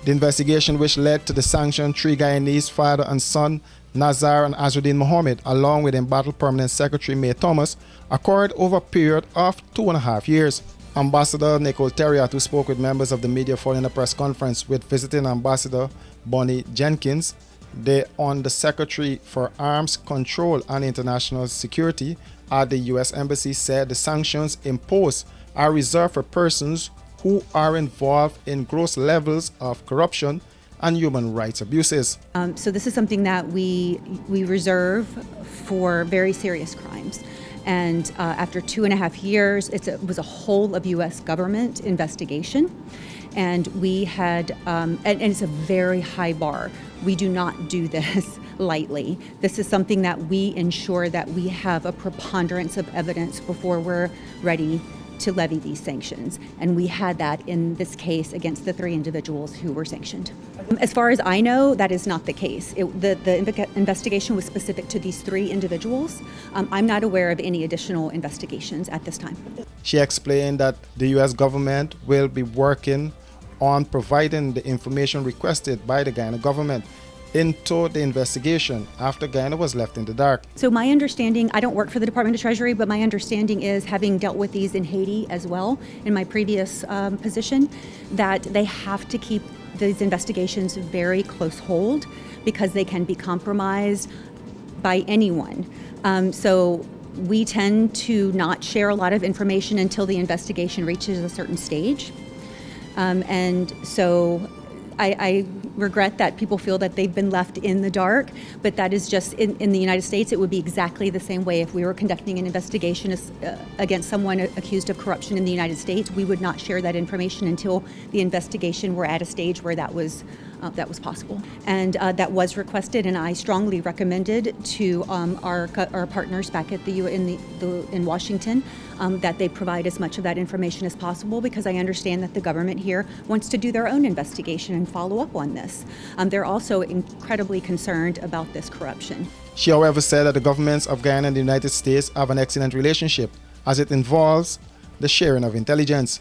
The investigation, which led to the sanctioned three Guyanese, father and son, Nazar and Azruddin Mohammed, along with embattled Permanent Secretary May Thomas, occurred over a period of 2.5 years. Ambassador Nicole Terriot, who spoke with members of the media following a press conference with visiting Ambassador Bonnie Jenkins, the Secretary for Arms Control and International Security at the U.S. Embassy, said the sanctions imposed are reserved for persons who are involved in gross levels of corruption and human rights abuses. So this is something that we reserve for very serious crimes. And after 2.5 years, it was a whole of U.S. government investigation. And we had, and it's a very high bar. We do not do this lightly. This is something that we ensure that we have a preponderance of evidence before we're ready to levy these sanctions. And we had that in this case against the 3 individuals who were sanctioned. As far as I know, that is not the case. The investigation was specific to these 3 individuals. I'm not aware of any additional investigations at this time. She explained that the U.S. government will be working on providing the information requested by the Guyana government into the investigation after Guyana was left in the dark. So my understanding, I don't work for the Department of Treasury, but my understanding is, having dealt with these in Haiti as well in my previous position, that they have to keep these investigations very close hold because they can be compromised by anyone. So we tend to not share a lot of information until the investigation reaches a certain stage. And so I regret that people feel that they've been left in the dark, but that is just, in the United States, it would be exactly the same way. If we were conducting an investigation against someone accused of corruption in the United States, we would not share that information until the investigation were at a stage where that was possible. And that was requested, and I strongly recommended to our partners back at in Washington that they provide as much of that information as possible, because I understand that the government here wants to do their own investigation and follow up on this. They're also incredibly concerned about this corruption. She, however, said that the governments of Guyana and the United States have an excellent relationship, as it involves the sharing of intelligence.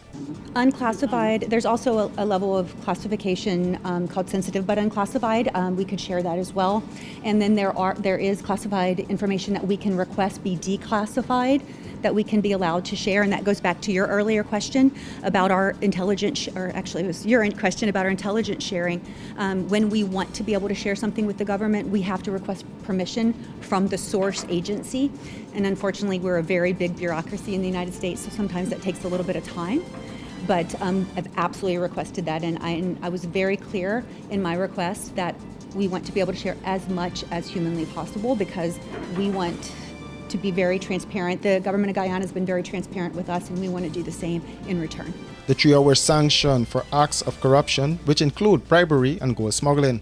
Unclassified, there's also a level of classification called sensitive but unclassified. We could share that as well. And then there is classified information that we can request be declassified, that we can be allowed to share. And that goes back to your earlier question about our intelligence, or actually it was your question about our intelligence sharing. When we want to be able to share something with the government, we have to request permission from the source agency. And unfortunately, we're a very big bureaucracy in the United States, so sometimes that takes a little bit of time. But I've absolutely requested that, and I was very clear in my request that we want to be able to share as much as humanly possible, because we want to be very transparent. The government of Guyana has been very transparent with us, and we want to do the same in return. The trio were sanctioned for acts of corruption, which include bribery and gold smuggling.